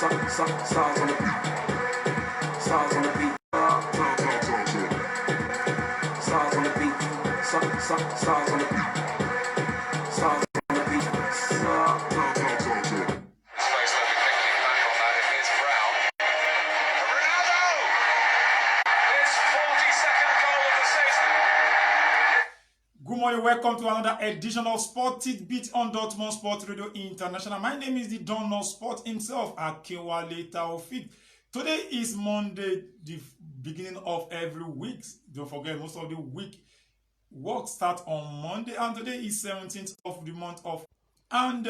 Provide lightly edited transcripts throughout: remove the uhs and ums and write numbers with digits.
Stars on the beat. Stars on the beat. Stars on the beat. Stars on the beat. Stars on the beat. Good morning, welcome to another edition of Sport Tidbit on Dortmund Sport Radio International. My name is the Don of Sport himself, Akinwale Taofik. Today is Monday, the beginning of every week. Don't forget, most of the week work starts on Monday, and today is 17th of the month of. And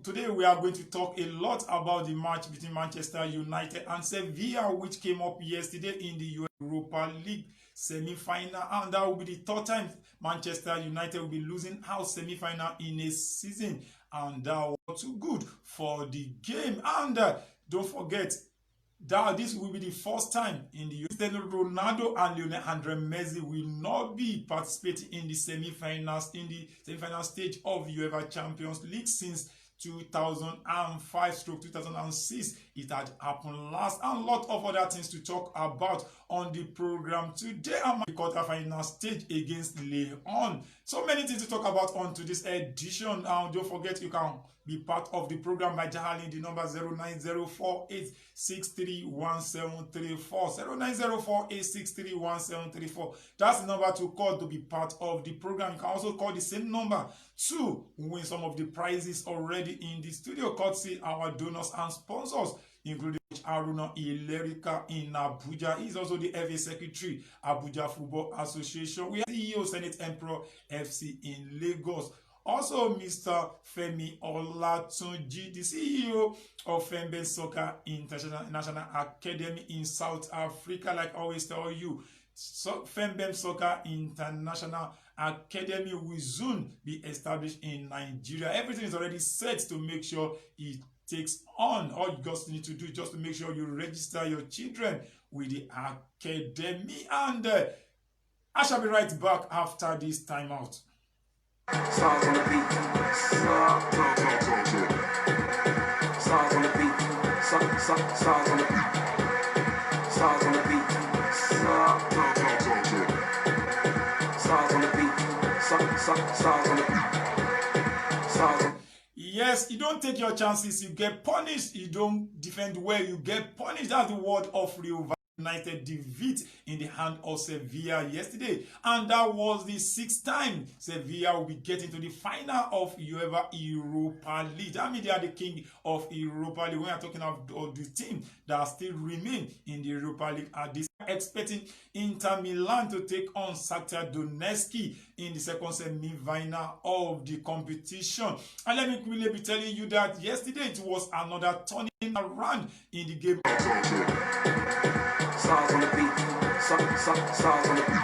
today we are going to talk a lot about the match between Manchester United and Sevilla, which came up yesterday in the Europa League semi-final, and that will be the third time Manchester United will be losing out semi-final in a season, and that was too good for the game. And don't forget that this will be the first time in the Cristiano Ronaldo and Lionel Andre Messi will not be participating in the semi-finals, in the semi-final stage of UEFA Champions League since 2005/2006. It had happened last, and a lot of other things to talk about on the program today. And the quarter-final stage against Lyon. So many things to talk about on today's edition. And don't forget, you can be part of the program by dialing the number 09048631734. 09048631734. That's the number to call to be part of the program. You can also call the same number to win some of the prizes already in the studio, courtesy our donors and sponsors, including Aruna Ilerika in Abuja. He's also the FA Secretary, Abuja Football Association. We have CEO, Senate Emperor FC in Lagos. Also, Mr. Femi Olatunji, the CEO of Femben Soccer International Academy in South Africa. Like I always tell you, Femben Soccer International Academy will soon be established in Nigeria. Everything is already set to make sure it takes on. All you guys need to do is just to make sure you register your children with the academy. And I shall be right back after this timeout. Stars on the beat. Stars on the beat. Stars on the beat. Stars on the beat. Stars on the beat. Stars on the beat. Yes, you don't take your chances, you get punished. You don't defend well, you get punished. That's the word of Rio United defeat in the hand of Sevilla yesterday, and that was the 6th time Sevilla will be getting to the final of UEFA Europa League. I mean, they are the king of Europa League. We are talking about the team that still remain in the Europa League at this. Expecting Inter Milan to take on Shakhtar Donetsk in the second semi-final of the competition. And let me quickly be telling you that yesterday it was another turning around in the game. Stars on the beat. Stars on the beat.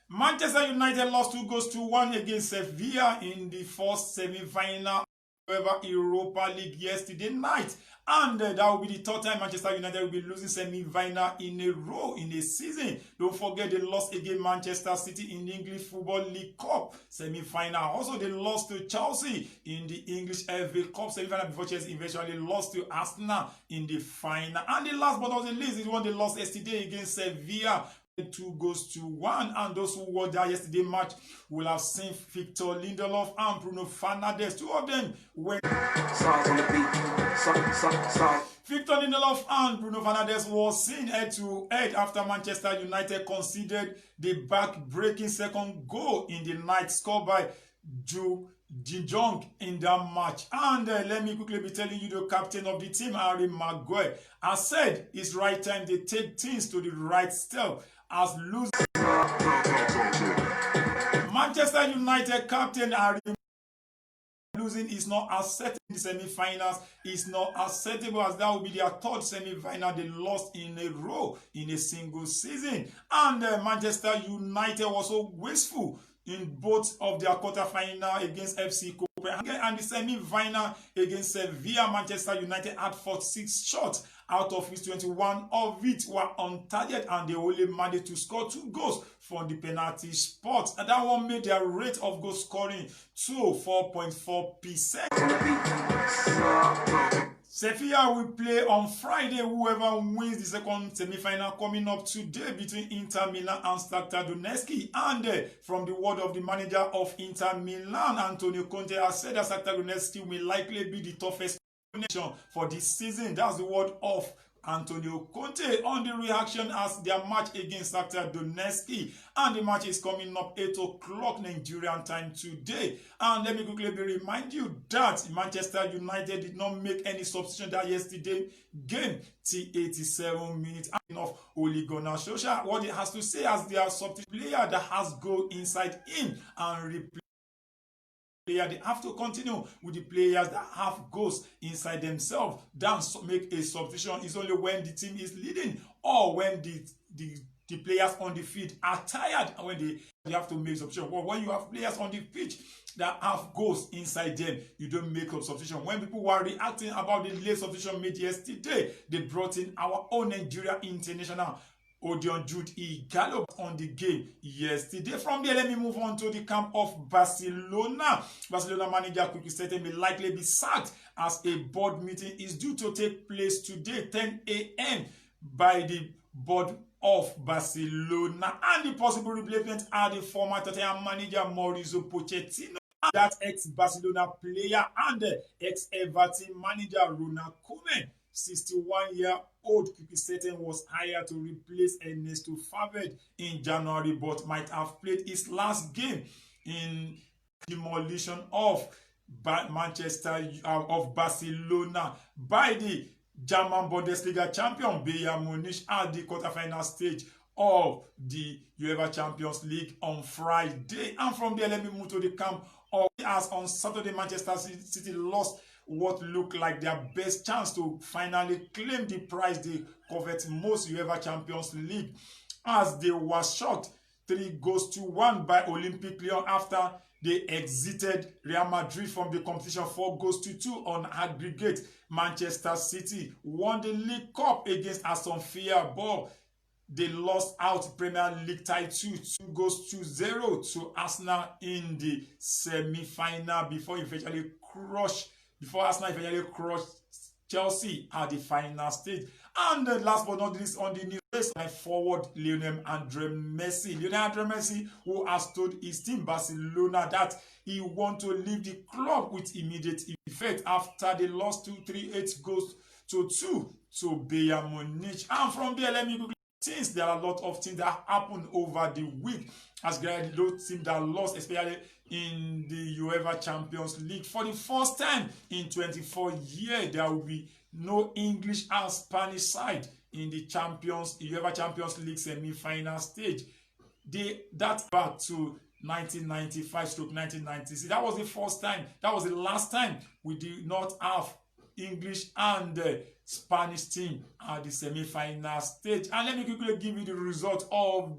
Manchester United lost 2-1 against Sevilla in the first semi-final of Europa League yesterday night. And that will be the third time Manchester United will be losing semi-final in a row in a season. Don't forget they lost against Manchester City in the English Football League Cup semi-final. Also, they lost to Chelsea in the English FA Cup semi-final before Chelsea eventually lost to Arsenal in the final. And the last but not the least is one they lost yesterday against Sevilla. 2-1, and those who were there yesterday match will have seen Victor Lindelof and Bruno Fernandes. Two of them were Stars on the beat. Victor Lindelof and Bruno Fernandes was seen head-to-head after Manchester United conceded the back-breaking second goal in the night, scored by Ju Jong in that match. And let me quickly be telling you, the captain of the team, Harry Maguire, has said it's right time they take things to the right step as losing. Manchester United captain Harry losing is not acceptable in the semi-finals. It's not acceptable, as that will be their third semi-final they lost in a row in a single season. And Manchester United was so wasteful in both of their quarter-final against FC Copenhagen and the semi-final against Sevilla. Manchester United had 46 shots, out of which 21 of it were on target, and they only managed to score 2 goals from the penalty spot. And that one made their rate of goal scoring to 4.4%. Sevilla will play on Friday. Whoever wins the second semi-final coming up today between Inter Milan and Shakhtar Donetsk. And from the word of the manager of Inter Milan, Antonio Conte, has said that Shakhtar Donetsk will likely be the toughest nation for this season. That's the word of Antonio Conte on the reaction as their match against Shakhtar Donetsk, and the match is coming up 8 o'clock Nigerian time today. And let me quickly remind you that Manchester United did not make any substitution that yesterday game till 87 minutes of Ole Gunnar Solskjaer. What he has to say as their substitute player that has go inside in and replay. They have to continue with the players that have goals inside themselves. Then make a substitution is only when the team is leading or when the players on the field are tired, and when they have to make substitution. But when you have players on the pitch that have goals inside them, you don't make a substitution. When people were reacting about the late substitution made yesterday, they brought in our own Nigeria international Odion Jude Igalo on the game yesterday. From there, let me move on to the camp of Barcelona. Barcelona manager Quique Setién may likely be sacked as a board meeting is due to take place today, 10 a.m. by the board of Barcelona. And the possible replacement are the former Tottenham manager Mauricio Pochettino, that ex-Barcelona player, and ex-Everton manager Ronald Koeman. 61-year-old Quique Setién was hired to replace Ernesto Valverde in January, but might have played his last game in demolition of Barcelona by the German Bundesliga champion Bayern Munich at the quarterfinal stage of the UEFA Champions League on Friday. And from there, let me move to the camp of, as on Saturday, Manchester City lost what looked like their best chance to finally claim the prize they covet most UEFA Champions League, as they were shocked 3-1 by Olympique Lyon after they exited Real Madrid from the competition 4-2 on aggregate. Manchester City won the League Cup against Aston Villa, but they lost out Premier League title 2-0 to Arsenal in the semi-final before Arsenal eventually crushed Chelsea at the final stage. And last but not least on the news, forward Lionel Andre Messi. Lionel Andre Messi, who has told his team Barcelona that he wants to leave the club with immediate effect after they lost 3-8 goals to 2 to Bayern Munich. And from there, let me quickly, since there are a lot of things that happened over the week, as those teams that lost, especially in the UEFA Champions League. For the first time in 24 years, there will be no English and Spanish side in the UEFA Champions League semi-final stage. That's back to 1995-1996. That was the first time. That was the last time we did not have English and Spanish team at the semi-final stage. And let me quickly give you the result of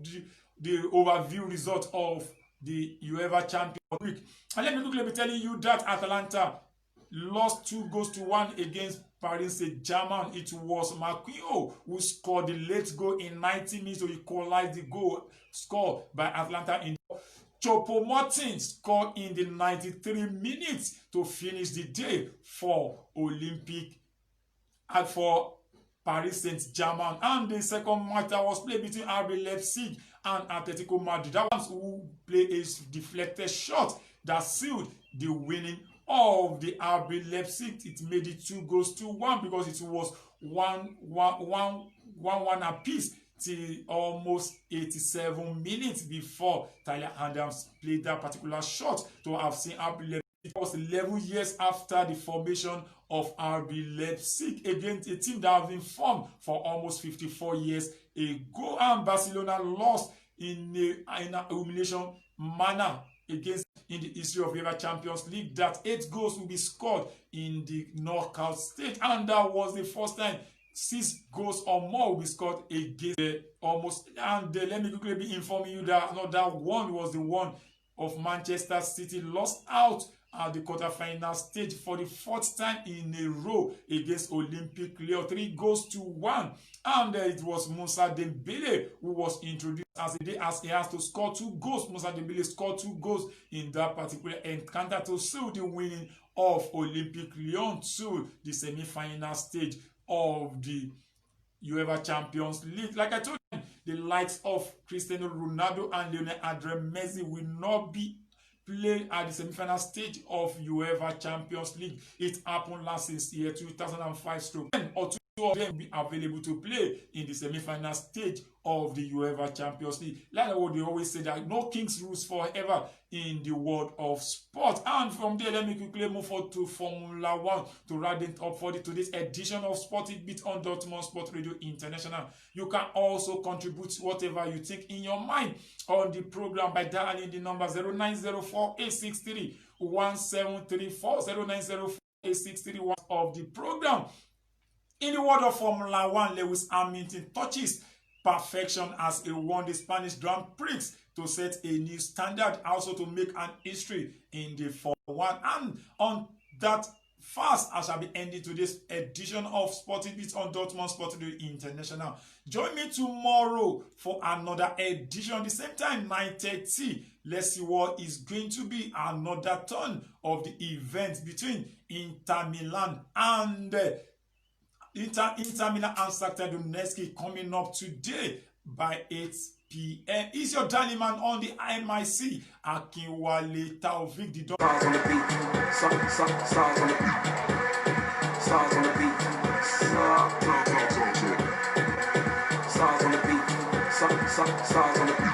the overview result of the UEFA Champions League. And let me quickly be telling you that Atalanta lost 2-1 against Paris Saint-Germain. It was Marquinhos who scored the late goal in 90 minutes to equalize the goal scored by Atlanta. Choupo-Moting scored in the 93 minutes to finish the day for Olympique and for Paris Saint-Germain. And the second match that was played between RB Leipzig and Atletico Madrid, that was who played a deflected shot that sealed the winning of the RB Leipzig. It made it 2-1 because it was 1-1 apiece till almost 87 minutes before Tyler Adams played that particular shot to have seen RB Leipzig. It was 11 years after the formation of RB Leipzig against a team that has been formed for almost 54 years ago. And Barcelona lost in an humiliation manner against in the history of UEFA Champions League, that 8 goals will be scored in the knockout stage, and that was the first time 6 goals or more will be scored against almost. And let me quickly be informing you that another one was the one of Manchester City lost out at the quarterfinal stage for the 4th time in a row against Olympique Lyon, 3-1. And it was Moussa Dembélé who was introduced as he has to score 2 goals. Musa Dembele scored 2 goals in that particular encounter to seal the winning of Olympic Lyon to the semi-final stage of the UEFA Champions League. Like I told you, the likes of Cristiano Ronaldo and Lionel Andre Messi will not be playing at the semi-final stage of UEFA Champions League. It happened last year 2005 stroke. 10 or 2 of them will be available to play in the semi-final stage of the UEFA Champions League. Like what they always say, that no king's rules forever in the world of sport. And from there, let me quickly move on to Formula 1 to round it up for today's edition of Sport It Beat on Dortmund Sport Radio International. You can also contribute whatever you think in your mind on the program by dialing the number 0904-863-1734, 0904-863 of the program. In the world of Formula 1, Lewis Hamilton touches perfection as he won the Spanish Grand Prix to set a new standard, also to make an history in the Formula 1. And on that fast, I shall be ending today's edition of Sporting Beats on Dortmund Sport Radio International. Join me tomorrow for another edition, the same time, 9:30. Let's see what is going to be another turn of the event between Inter Milan and Inter Milan and Shakhtar Donetsk coming up today by 8 p.m. Is your daily man on the MIC, Akinwale Taofik, the Stars on the beat. Stars on the beat. Stars on the beat. Stars on the beat. Stars on the beat.